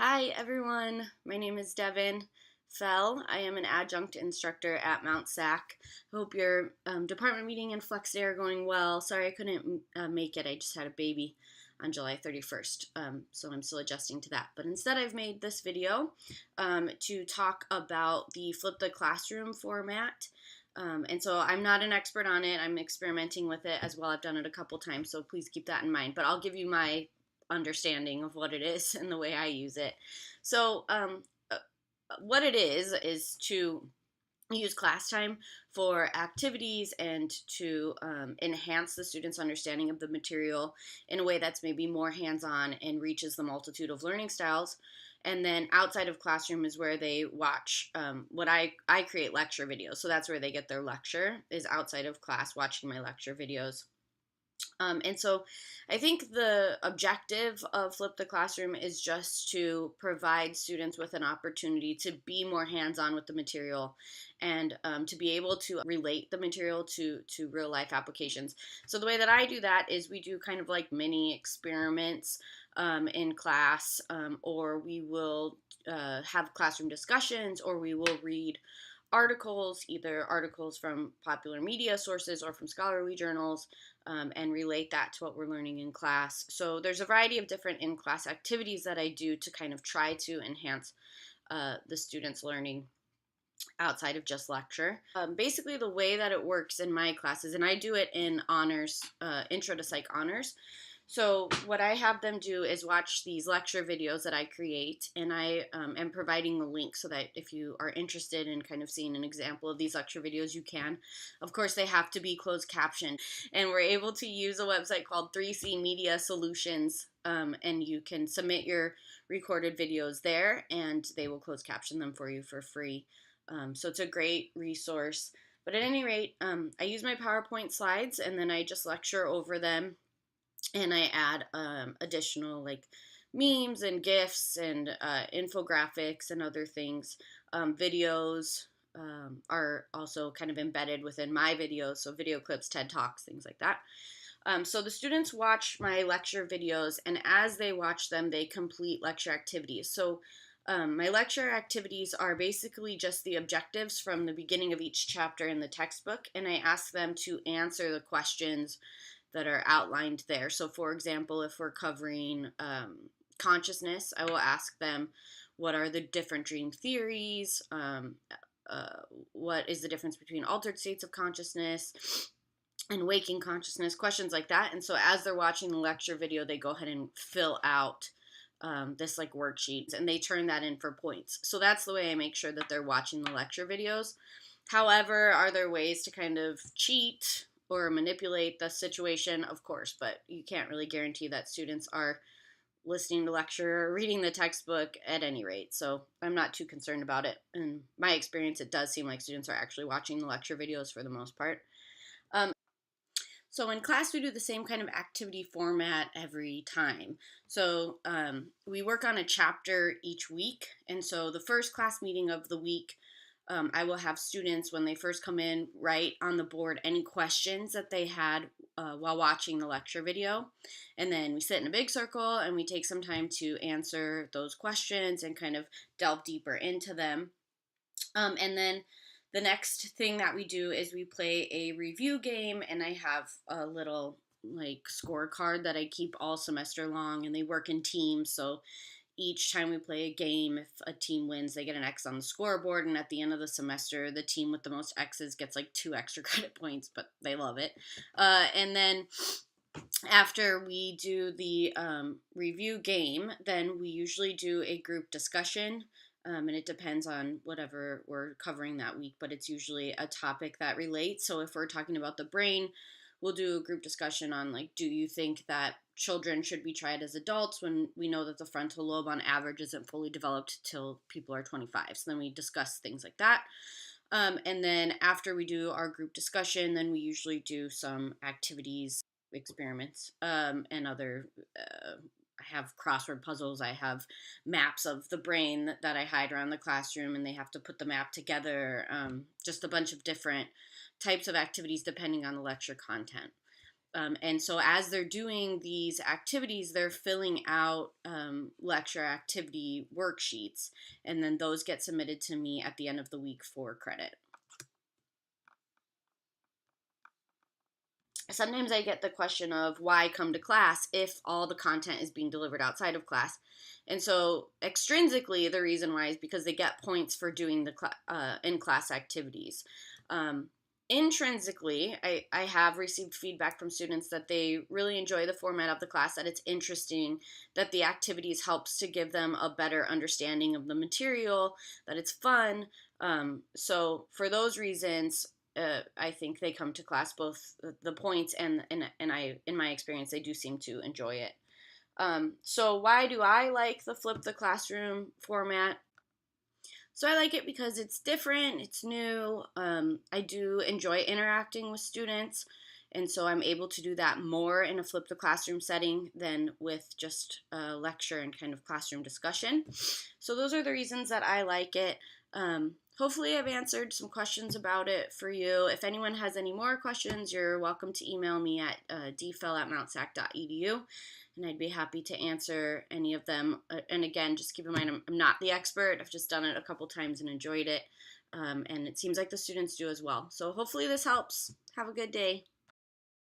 Hi everyone, my name is Devin Fell. I am an adjunct instructor at Mount SAC. Hope your department meeting and flex day are going well. Sorry I couldn't make it, I just had a baby on July 31st, so I'm still adjusting to that. But instead I've made this video to talk about the Flip the Classroom format. And so I'm not an expert on it, I'm experimenting with it as well. I've done it a couple times, so please keep that in mind. But I'll give you my understanding of what it is and the way I use it. So, what it is to use class time for activities and to enhance the students' understanding of the material in a way that's maybe more hands-on and reaches the multitude of learning styles. And then outside of classroom is where they watch what I create lecture videos. So that's where they get their lecture, is outside of class watching my lecture videos. And so I think the objective of Flip the Classroom is just to provide students with an opportunity to be more hands-on with the material and to be able to relate the material to real life applications. So the way that I do that is we do kind of like mini experiments in class, or we will have classroom discussions, or we will read articles, either articles from popular media sources or from scholarly journals, and relate that to what we're learning in class. So there's a variety of different in-class activities that I do to kind of try to enhance the students' learning outside of just lecture. Basically, the way that it works in my classes, and I do it in honors, intro to psych honors. So what I have them do is watch these lecture videos that I create, and I am providing the link so that if you are interested in kind of seeing an example of these lecture videos, you can. Of course, they have to be closed captioned, and we're able to use a website called 3C Media Solutions, and you can submit your recorded videos there, and they will close caption them for you for free. So it's a great resource. But at any rate, I use my PowerPoint slides, and then I just lecture over them, and I add additional like memes and GIFs and infographics and other things. Videos are also kind of embedded within my videos, so video clips, TED Talks, things like that. So the students watch my lecture videos, and as they watch them, they complete lecture activities. So my lecture activities are basically just the objectives from the beginning of each chapter in the textbook, and I ask them to answer the questions that are outlined there. So, for example, if we're covering consciousness, I will ask them, what are the different dream theories? What is the difference between altered states of consciousness and waking consciousness? Questions like that. And so as they're watching the lecture video, they go ahead and fill out this like worksheet, and they turn that in for points. So that's the way I make sure that they're watching the lecture videos. However, are there ways to kind of cheat or manipulate the situation? Of course, but you can't really guarantee that students are listening to lecture or reading the textbook at any rate. So I'm not too concerned about it. In my experience, it does seem like students are actually watching the lecture videos for the most part. So in class, we do the same kind of activity format every time. So we work on a chapter each week. And so the first class meeting of the week, I will have students, when they first come in, write on the board any questions that they had while watching the lecture video. And then we sit in a big circle and we take some time to answer those questions and kind of delve deeper into them. And then the next thing that we do is we play a review game, and I have a little like scorecard that I keep all semester long, and they work in teams. So each time we play a game, if a team wins, they get an X on the scoreboard, and at the end of the semester, the team with the most X's gets like 2 extra credit points, but they love it. And then after we do the review game, then we usually do a group discussion. And it depends on whatever we're covering that week, but it's usually a topic that relates. So if we're talking about the brain, we'll do a group discussion on, like, do you think that children should be tried as adults when we know that the frontal lobe on average isn't fully developed till people are 25? So then we discuss things like that. And then after we do our group discussion, then we usually do some activities, experiments, and other I have crossword puzzles. I have maps of the brain that I hide around the classroom, and they have to put the map together. Just a bunch of different types of activities depending on the lecture content. And so as they're doing these activities, they're filling out lecture activity worksheets, and then those get submitted to me at the end of the week for credit. Sometimes I get the question of why come to class if all the content is being delivered outside of class. And so extrinsically, the reason why is because they get points for doing the in-class activities. Intrinsically, I have received feedback from students that they really enjoy the format of the class, that it's interesting, that the activities helps to give them a better understanding of the material, that it's fun. So for those reasons, I think they come to class, both the points and I, in my experience, they do seem to enjoy it. So why do I like the Flip the Classroom format? So I like it because it's different, it's new. I do enjoy interacting with students, and so I'm able to do that more in a Flip the Classroom setting than with just a lecture and kind of classroom discussion. So those are the reasons that I like it. Hopefully I've answered some questions about it for you. If anyone has any more questions, you're welcome to email me at dfell@mountsac.edu, and I'd be happy to answer any of them. And again, just keep in mind, I'm not the expert. I've just done it a couple times and enjoyed it, and it seems like the students do as well. So hopefully this helps. Have a good day.